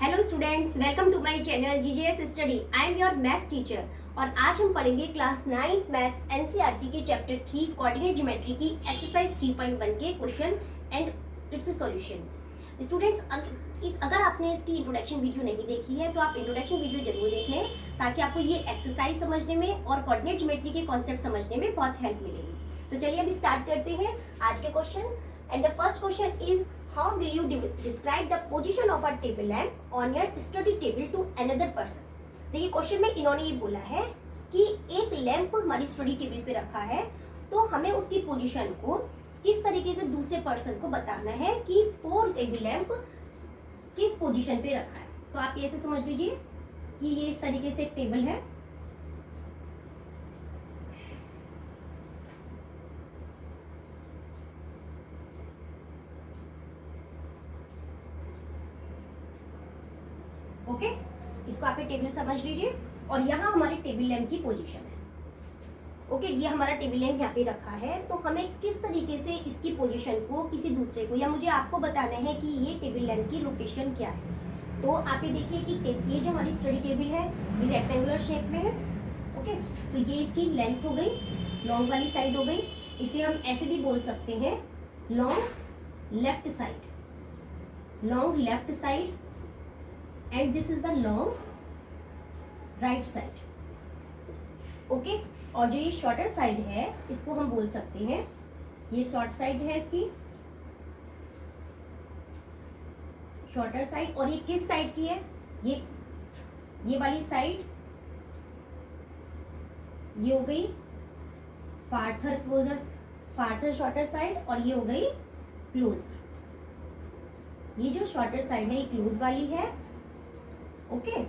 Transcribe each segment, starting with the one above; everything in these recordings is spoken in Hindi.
Hello students, welcome to my channel GJS study. I am your maths teacher और आज हम पढ़ेंगे क्लास 9 मैथ्स एनसीईआरटी के चैप्टर 3 कोऑर्डिनेट ज्योमेट्री की एक्सरसाइज 3.1 के question and its solutions. Students, अगर आपने इसकी इंट्रोडक्शन वीडियो नहीं देखी है तो आप इंट्रोडक्शन वीडियो जरूर देख लें ताकि आपको ये एक्सरसाइज समझने में और कोऑर्डिनेट ज्योमेट्री के कॉन्सेप्ट समझने में बहुत हेल्प मिलेगी। तो चलिए अभी स्टार्ट करते हैं आज के question. And the first question is how will you describe the position of a table lamp on your study table to another person। देखिए क्वेश्चन में इन्होंने ये बोला है कि एक लैंप हमारी स्टडी टेबल पे रखा है, तो हमें उसकी पोजीशन को किस तरीके से दूसरे पर्सन को बताना है कि फोर टेबल लैंप किस पोजीशन पे रखा है। तो आप ये ऐसे समझ लीजिए कि ये इस तरीके से एक टेबल है, ओके इसको आप टेबल समझ लीजिए और यहाँ हमारी टेबल लैंप की पोजीशन है। ओके ये हमारा टेबल लैंप यहाँ पे रखा है, तो हमें किस तरीके से इसकी पोजीशन को किसी दूसरे को या मुझे आपको बताना है कि ये टेबल लैंप की लोकेशन क्या है। तो आप ये देखिए कि ये जो हमारी स्टडी टेबल है ये रेक्टेंगुलर शेप में है। ओके तो ये इसकी लेंथ हो गई, लॉन्ग वाली साइड हो गई। इसे हम ऐसे भी बोल सकते हैं long left side, long left side and this is the long right side। Okay और जो ये शॉर्टर साइड है इसको हम बोल सकते हैं, ये शॉर्ट साइड है इसकी, शॉर्टर साइड। और ये किस साइड की है, ये वाली साइड ये हो गई फार्थर क्लोजर, फार्थर शॉर्टर साइड, और ये हो गई क्लोजर। ये जो शॉर्टर साइड है ये क्लोज वाली है। ओके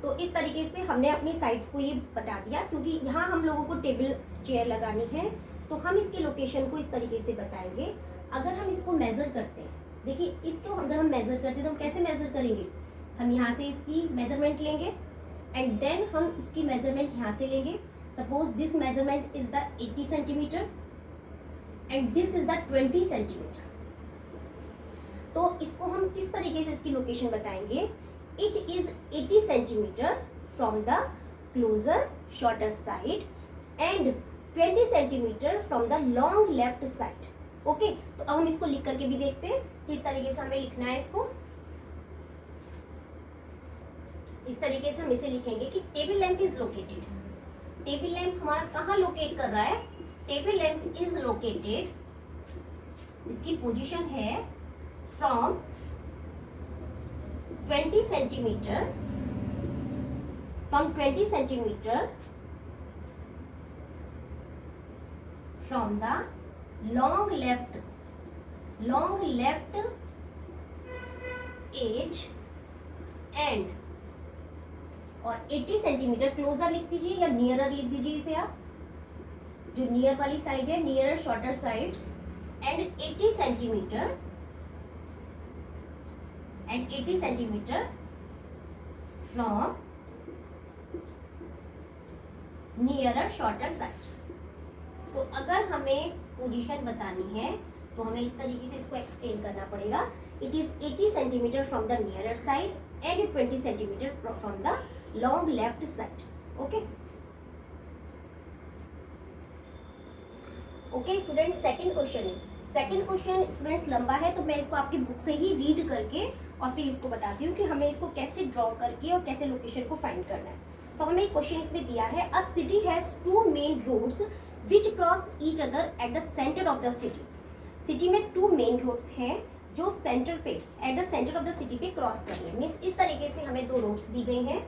तो इस तरीके से हमने अपनी साइड्स को ये बता दिया, क्योंकि यहाँ हम लोगों को टेबल चेयर लगानी है तो हम इसकी लोकेशन को इस तरीके से बताएंगे। अगर हम इसको मेजर करते हैं, देखिए इसको अगर हम मेजर करते हैं तो हम कैसे मेजर करेंगे, हम यहाँ से इसकी मेजरमेंट लेंगे एंड देन हम इसकी मेजरमेंट यहाँ से लेंगे। Suppose this measurement is the 80 centimetre and this is the 20 centimetre. तो इसको हम किस तरीके से इसकी लोकेशन बताएंगे, it is 80 centimeter from the closer shorter side and 20 centimeter from the long left side। Okay तो अब हम इसको लिख करके भी देखते हैं किस तरीके से हमें लिखना है इसको। इस तरीके से हम इसे लिखेंगे कि table lamp is located, table lamp हमारा कहाँ लोकेट कर रहा है, टेबल लैंप इज लोकेटेड, इसकी पोजीशन है from 20 centimeter, from 20 centimeter from the long left edge and और 80 सेंटीमीटर क्लोजर लिख दीजिए या नियरर लिख दीजिए इसे आप, जो नियर वाली साइड है, nearer shorter sides and 80 centimetre and 80 centimeter from nearer shorter sides। तो अगर हमें पोजीशन बतानी है तो हमें इस तरीके से इसको एक्सप्लेन करना पड़ेगा। It is 80 centimetre from the nearer side and 20 centimetre from the long left side. Okay okay student, second question is, second question students लंबा है तो मैं इसको आपकी बुक से ही रीड करके और फिर इसको बताती हूँ कि हमें इसको कैसे ड्रॉ करके और कैसे लोकेशन को फाइंड करना है। तो हमें एक क्वेश्चन इसमें दिया है, a city has two main roads which cross each other at the centre of the city. City में टू मेन रोड्स हैं जो सेंटर पे, at the centre of the city पे क्रॉस कर रहे हैं। मीन्स इस तरीके से हमें दो रोड्स दी गई हैं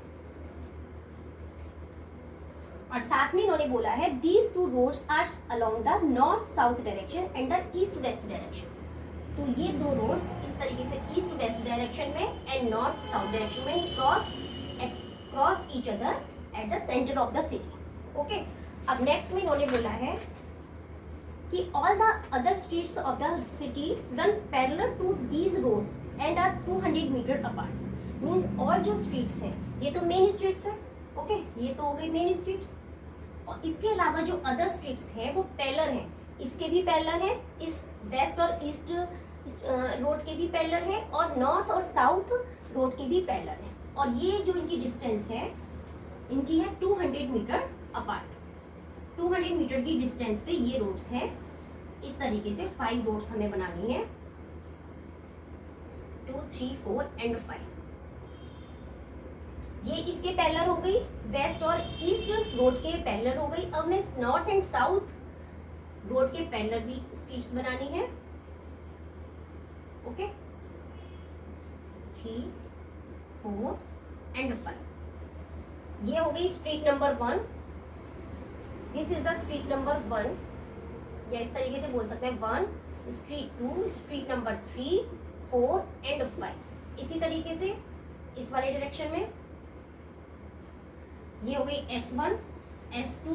और साथ में इन्होंने बोला है these two roads are along the north south direction and the east west direction. तो ये दो रोड्स इस तरीके से ईस्ट वेस्ट डायरेक्शन में एंड नॉर्थ साउथ डायरेक्शन में cross each other at the centre of the city. Okay अब नेक्स्ट में इन्होंने बोला है कि all the other streets of the city run parallel to these roads and are 200 metre apart. Means all जो स्ट्रीट्स हैं ये तो मेन स्ट्रीट्स है। ओके ये तो हो गई मेन स्ट्रीट्स, और इसके अलावा जो अदर स्ट्रीट्स हैं वो पैरेलल हैं, इसके भी पैरेलल है, इस वेस्ट और ईस्ट रोड के भी पैरेलल है और नॉर्थ और साउथ रोड के भी पैरेलल है। और ये जो इनकी डिस्टेंस है, इनकी है 200 मीटर अपार्ट। 200 मीटर की डिस्टेंस पे ये रोड्स है। इस तरीके से 5 रोड्स हमें बनानी है, 2, 3, 4 एंड 5। ये इसके पैरेलल हो गई, वेस्ट और ईस्ट रोड के पैरेलल हो गई। अब हमें नॉर्थ एंड साउथ रोड के पैरेलल भी स्ट्रीट्स बनानी है। Okay, 3, 4 and 5। ये हो गई street number 1। This is the street number 1, या इस तरीके से बोल सकते हैं 1, स्ट्रीट 2, स्ट्रीट नंबर 3, 4 एंड 5। इसी तरीके से इस वाले डायरेक्शन में ये हो गई S1, S2,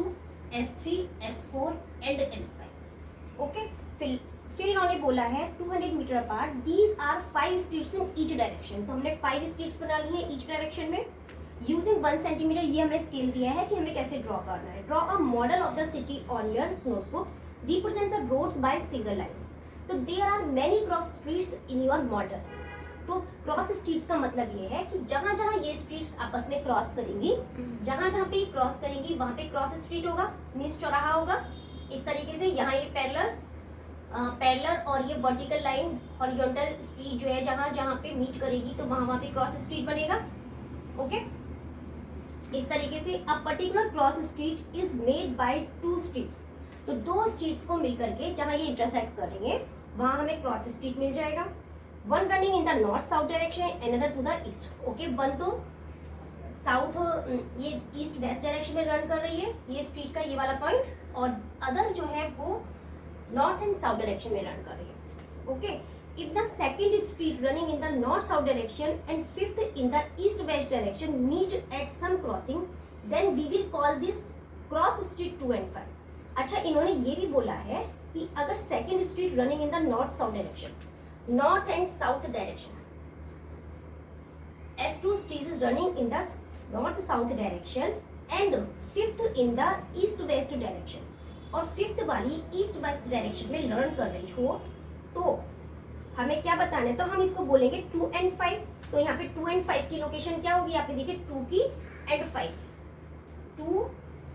S3, S4 and S5। Okay, फिर इन्होंने बोला है 200 metre apart, these are 5 streets in each direction. तो हमने 5 स्ट्रीट्स बना ली है ईच डायरेक्शन में। यूजिंग 1 सेंटीमीटर, ये हमें स्केल दिया है कि हमें कैसे ड्रॉ करना है। Draw a model of the city on your notebook, represent the roads by single lines. तो there are many cross streets in your model. तो क्रॉस स्ट्रीट्स का मतलब ये है कि जहां जहां ये स्ट्रीट्स आपस में क्रॉस करेंगी, जहां जहां पे क्रॉस करेंगी वहां पे क्रॉस स्ट्रीट होगा, मीन्स चौराहा होगा। इस तरीके से यहाँ ये पैरेलल और ये वर्टिकल लाइन हॉरिजॉन्टल स्ट्रीट जो है जहां जहां पे मीट करेगी तो वहां पे क्रॉस स्ट्रीट बनेगा। ओके, इस तरीके से a particular cross street is made by 2 streets. तो 2 स्ट्रीट्स को मिलकर के जहां ये इंटरसेक्ट करेंगे वहां हमें क्रॉस स्ट्रीट मिल जाएगा। One running in the north south direction, another to the east. Okay, one तो साउथ, ये ईस्ट वेस्ट डायरेक्शन में रन कर रही है ये स्ट्रीट का ये वाला पॉइंट, और अदर जो है वो नॉर्थ एंड साउथ डायरेक्शन में रन कर रही है। Okay, if the second street running in the north south direction and fifth in the east west direction meet at some crossing, then we will call this cross street 2 and 5। अच्छा, इन्होंने ये भी बोला है कि अगर second street running in the north south direction, north and south direction, S2 street is running in the north south direction and fifth in the east west direction, और फिफ्थ वाली ईस्ट वेस्ट डायरेक्शन में लर्न कर रही हो, तो हमें क्या बताना है? तो हम इसको बोलेंगे 2 and 5। तो यहाँ पे 2 and 5 की लोकेशन क्या होगी? यहाँ पे देखिए 2 की and 5, 2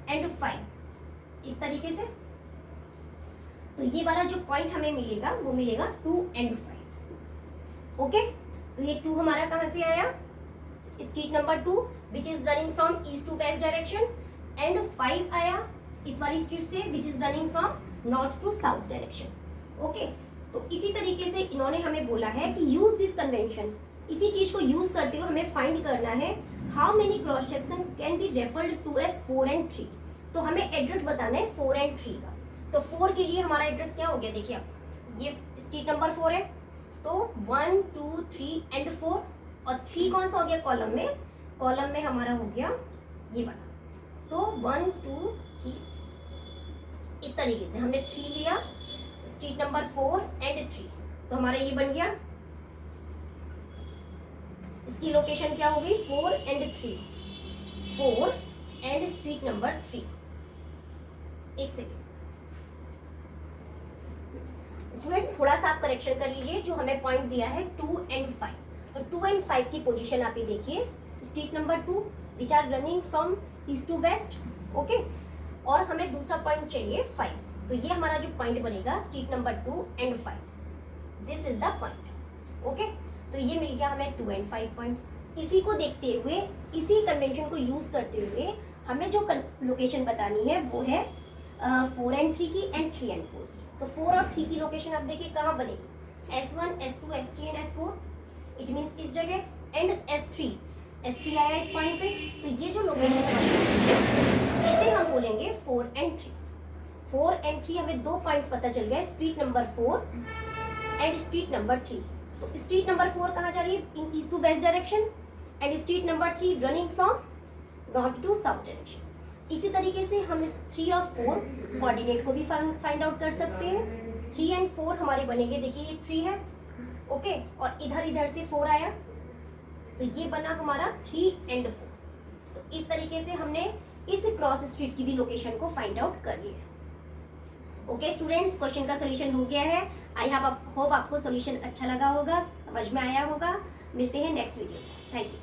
and 5 इस तरीके से। तो ये वाला जो पॉइंट हमें मिलेगा वो मिलेगा 2 and 5। ओके, तो ये 2 हमारा कहाँ से आया? Street number 2 which is running from east to west direction, and 5 आया इस वाली स्ट्रीट से which is running from north to south direction. Okay, तो इसी तरीके से इन्होंने हमें बोला है कि यूज दिस कन्वेंशन, इसी चीज को यूज करते हुए हमें फाइंड करना है how many cross section can be referred to as 4 and 3। तो हमें एड्रेस बताना है 4 and 3 का। तो 4 के लिए हमारा एड्रेस क्या हो गया? देखिए आप, ये स्ट्रीट नंबर 4 है, तो 1, 2, 3 and 4, और 3 कौन सा हो गया कॉलम में? कॉलम में हमारा हो गया ये वाला, तो 1, 2, 3 इस तरीके से हमने 3 लिया, स्ट्रीट नंबर 4 and 3, तो हमारा ये बन गया। इसकी लोकेशन क्या हो गई? 4 and 3, 4 and स्ट्रीट नंबर 3। एक सेकेंड स्टूडेंट्स, थोड़ा सा आप करेक्शन कर लीजिए। जो हमें पॉइंट दिया है 2 and 5, तो 2 and 5 की पोजीशन आप ये देखिए, street number 2 which are running from east to west. Okay, और हमें दूसरा पॉइंट चाहिए 5, तो ये हमारा जो पॉइंट बनेगा street number 2 and 5, this is the point. Okay, तो ये मिल गया हमें 2 and 5 पॉइंट। इसी को देखते हुए, इसी कन्वेंशन को यूज करते हुए हमें जो लोकेशन बतानी है वो है 4 and 3 की एंड 3 and 4 की। तो 4 और 3 की लोकेशन आप देखिए कहाँ बनेगी? S1, S2, S3 and S4, it means इस जगह, एंड S3 आया इस पॉइंट पे। तो ये जो लोकेशन है इसे हम बोलेंगे 4 and 3। 4 and 3 हमें 2 पॉइंट्स पता चल गए, street number 4 and street number 3। तो स्ट्रीट नंबर 4 कहाँ जा रही है? In east to west direction, and street number 3 running from north to south direction. इसी तरीके से हम 3 और 4 कोऑर्डिनेट को भी फाइंड आउट कर सकते हैं। 3 and 4 हमारे बनेंगे, देखिए ये 3 है, ओके, और इधर से 4 आया, तो ये बना हमारा 3 and 4। तो इस तरीके से हमने इस क्रॉस स्ट्रीट की भी लोकेशन को फाइंड आउट कर लिया। ओके स्टूडेंट्स, क्वेश्चन का सोल्यूशन हो गया है। आई होप आपको सोल्यूशन अच्छा लगा होगा, समझ में आया होगा। मिलते हैं नेक्स्ट वीडियो में। Thank you.